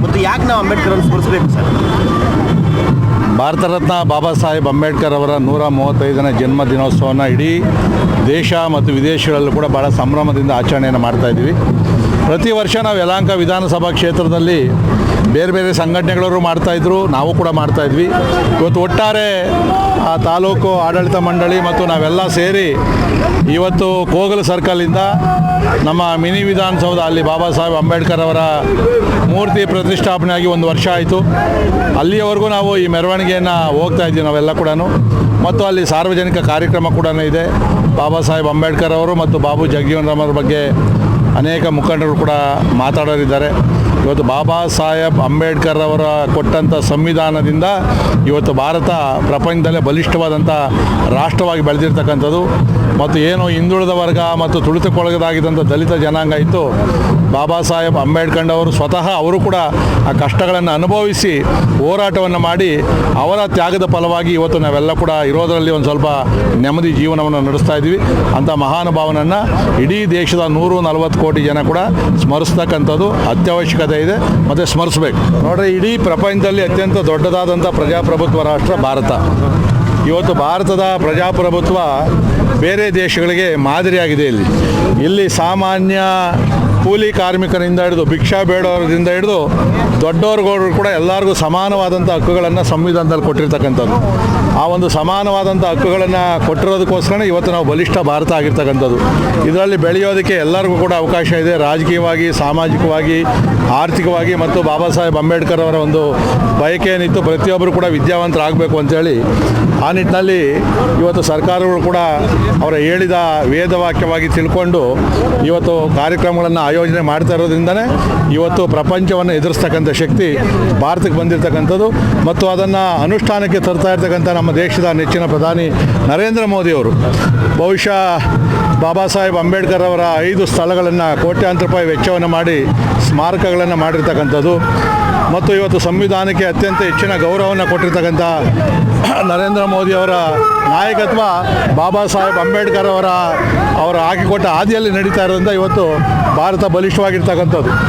ಮತ್ತು ಯಾಕೆ ನಾವು ಅಂಬೇಡ್ಕರ್ ಅನ್ನು ಸ್ಮರಿಸಬೇಕು ಸರ್? ಭಾರತ ರತ್ನ ಬಾಬಾ ಸಾಹೇಬ್ ಅಂಬೇಡ್ಕರ್ ಅವರ 135ನೇ ಜನ್ಮ ದಿನೋತ್ಸವವನ್ನು ಇಡೀ ದೇಶ ಮತ್ತು ವಿದೇಶಗಳಲ್ಲೂ ಕೂಡ ಭಾಳ ಸಂಭ್ರಮದಿಂದ ಆಚರಣೆಯನ್ನು ಮಾಡ್ತಾಯಿದ್ದೀವಿ. ಪ್ರತಿ ವರ್ಷ ನಾವು ಯಲಹಂಕ ವಿಧಾನಸಭಾ ಕ್ಷೇತ್ರದಲ್ಲಿ ಬೇರೆ ಬೇರೆ ಸಂಘಟನೆಗಳವರು ಮಾಡ್ತಾಯಿದ್ರು, ನಾವು ಕೂಡ ಮಾಡ್ತಾಯಿದ್ವಿ. ಇವತ್ತು ಒಟ್ಟಾರೆ ಆ ತಾಲೂಕು ಆಡಳಿತ ಮಂಡಳಿ ಮತ್ತು ನಾವೆಲ್ಲ ಸೇರಿ ಇವತ್ತು ಕೋಗಲ್ ಸರ್ಕಲಿಂದ ನಮ್ಮ ಮಿನಿ ವಿಧಾನಸೌಧ ಅಲ್ಲಿ ಬಾಬಾ ಸಾಹೇಬ್ ಅಂಬೇಡ್ಕರ್ ಅವರ ಮೂರ್ತಿ ಪ್ರತಿಷ್ಠಾಪನೆಯಾಗಿ 1 ವರ್ಷ ಆಯಿತು. ಅಲ್ಲಿಯವರೆಗೂ ನಾವು ಈ ಮೆರವಣಿಗೆಯನ್ನು ಹೋಗ್ತಾ ಇದ್ದೀವಿ ನಾವೆಲ್ಲ ಕೂಡ. ಮತ್ತು ಅಲ್ಲಿ ಸಾರ್ವಜನಿಕ ಕಾರ್ಯಕ್ರಮ ಕೂಡ ಇದೆ. ಬಾಬಾ ಸಾಹೇಬ್ ಅಂಬೇಡ್ಕರ್ ಅವರು ಮತ್ತು ಬಾಬು ಜಗಜೀವನ್ ರಾಮ್ ಅವರ ಬಗ್ಗೆ ಅನೇಕ ಮುಖಂಡರು ಕೂಡ ಮಾತಾಡೋರಿದ್ದಾರೆ. ಇವತ್ತು ಬಾಬಾ ಸಾಹೇಬ್ ಅಂಬೇಡ್ಕರ್ ಅವರ ಕೊಟ್ಟಂಥ ಸಂವಿಧಾನದಿಂದ ಇವತ್ತು ಭಾರತ ಪ್ರಪಂಚದಲ್ಲೇ ಬಲಿಷ್ಠವಾದಂಥ ರಾಷ್ಟ್ರವಾಗಿ ಬೆಳೆದಿರ್ತಕ್ಕಂಥದ್ದು. ಮತ್ತು ಏನು ಹಿಂದುಳಿದ ವರ್ಗ ಮತ್ತು ತುಳಿತಕ್ಕೊಳಗಾಗಿದ್ದಂಥ ದಲಿತ ಜನಾಂಗ ಇತ್ತು, ಬಾಬಾ ಸಾಹೇಬ್ ಅಂಬೇಡ್ಕರ್ ಅವರು ಸ್ವತಃ ಅವರು ಕೂಡ ಆ ಕಷ್ಟಗಳನ್ನು ಅನುಭವಿಸಿ ಹೋರಾಟವನ್ನು ಮಾಡಿ ಅವರ ತ್ಯಾಗದ ಫಲವಾಗಿ ಇವತ್ತು ನಾವೆಲ್ಲ ಕೂಡ ಇರೋದರಲ್ಲಿ ಒಂದು ಸ್ವಲ್ಪ ನೆಮ್ಮದಿ ಜೀವನವನ್ನು ನಡೆಸ್ತಾ ಇದ್ದೀವಿ. ಅಂಥ ಮಹಾನುಭಾವನನ್ನು ಇಡೀ ದೇಶದ 140 ಕೋಟಿ ಜನ ಕೂಡ ಸ್ಮರಿಸ್ತಕ್ಕಂಥದ್ದು ಅತ್ಯವಶ್ಯಕತೆ ಇದೆ ಮತ್ತು ಸ್ಮರಿಸಬೇಕು. ನೋಡ್ರಿ, ಇಡೀ ಪ್ರಪಂಚದಲ್ಲಿ ಅತ್ಯಂತ ದೊಡ್ಡದಾದಂಥ ಪ್ರಜಾಪ್ರಭುತ್ವ ರಾಷ್ಟ್ರ ಭಾರತ. ಇವತ್ತು ಭಾರತದ ಪ್ರಜಾಪ್ರಭುತ್ವ ಬೇರೆ ದೇಶಗಳಿಗೆ ಮಾದರಿಯಾಗಿದೆ. ಇಲ್ಲಿ ಸಾಮಾನ್ಯ ಕೂಲಿ ಕಾರ್ಮಿಕರಿಂದ ಹಿಡಿದು ಭಿಕ್ಷಾ ಬೇಡೋರಿಂದ ಹಿಡಿದು ದೊಡ್ಡವ್ರಿಗೂ ಕೂಡ ಎಲ್ಲರಿಗೂ ಸಮಾನವಾದಂಥ ಹಕ್ಕುಗಳನ್ನು ಸಂವಿಧಾನದಲ್ಲಿ ಕೊಟ್ಟಿರ್ತಕ್ಕಂಥದ್ದು. ಆ ಒಂದು ಸಮಾನವಾದಂಥ ಹಕ್ಕುಗಳನ್ನು ಕೊಟ್ಟಿರೋದಕ್ಕೋಸ್ಕರ ಇವತ್ತು ನಾವು ಬಲಿಷ್ಠ ಭಾರತ ಆಗಿರ್ತಕ್ಕಂಥದ್ದು. ಇದರಲ್ಲಿ ಬೆಳೆಯೋದಕ್ಕೆ ಎಲ್ಲರಿಗೂ ಕೂಡ ಅವಕಾಶ ಇದೆ, ರಾಜಕೀಯವಾಗಿ, ಸಾಮಾಜಿಕವಾಗಿ, ಆರ್ಥಿಕವಾಗಿ. ಮತ್ತು ಬಾಬಾ ಸಾಹೇಬ್ ಅಂಬೇಡ್ಕರ್ ಅವರ ಒಂದು ಬಯಕೆ ಏನಿತ್ತು, ಪ್ರತಿಯೊಬ್ಬರು ಕೂಡ ವಿದ್ಯಾವಂತರಾಗಬೇಕು ಅಂತೇಳಿ ಆ ನಿಟ್ಟಿನಲ್ಲಿ ಇವತ್ತು ಸರ್ಕಾರಗಳು ಕೂಡ ಅವರ ಹೇಳಿದ ವೇದವಾಕ್ಯವಾಗಿ ತಿಳ್ಕೊಂಡು ಇವತ್ತು ಕಾರ್ಯಕ್ರಮಗಳನ್ನು ಆಯೋಜನೆ ಮಾಡ್ತಾ ಇರೋದ್ರಿಂದನೇ ಇವತ್ತು ಪ್ರಪಂಚವನ್ನು ಎದುರಿಸ್ತಕ್ಕಂಥ ಶಕ್ತಿ ಭಾರತಕ್ಕೆ ಬಂದಿರತಕ್ಕಂಥದ್ದು. ಮತ್ತು ಅದನ್ನು ಅನುಷ್ಠಾನಕ್ಕೆ ತರ್ತಾ ಇರ್ತಕ್ಕಂಥ ನಮ್ಮ ದೇಶದ ನೆಚ್ಚಿನ ಪ್ರಧಾನಿ ನರೇಂದ್ರ ಮೋದಿಯವರು ಬಹುಶಃ ಬಾಬಾ ಸಾಹೇಬ್ ಅಂಬೇಡ್ಕರ್ ಅವರ 5 ಸ್ಥಳಗಳನ್ನು ಕೋಟ್ಯಾಂತರ ರೂಪಾಯಿ ವೆಚ್ಚವನ್ನು ಮಾಡಿ ಸ್ಮಾರಕಗಳನ್ನು ಮಾಡಿರ್ತಕ್ಕಂಥದ್ದು. ಮತ್ತು ಇವತ್ತು ಸಂವಿಧಾನಕ್ಕೆ ಅತ್ಯಂತ ಹೆಚ್ಚಿನ ಗೌರವವನ್ನು ಕೊಟ್ಟಿರ್ತಕ್ಕಂಥ ನರೇಂದ್ರ ಮೋದಿಯವರ ನಾಯಕತ್ವ ಬಾಬಾ ಸಾಹೇಬ್ ಅಂಬೇಡ್ಕರ್ ಅವರ ಹಾಕಿಕೊಟ್ಟ ಹಾದಿಯಲ್ಲಿ ನಡೀತಾ ಇರೋದ್ರಿಂದ ಇವತ್ತು ಭಾರತ ಬಲಿಷ್ಠವಾಗಿರ್ತಕ್ಕಂಥದ್ದು.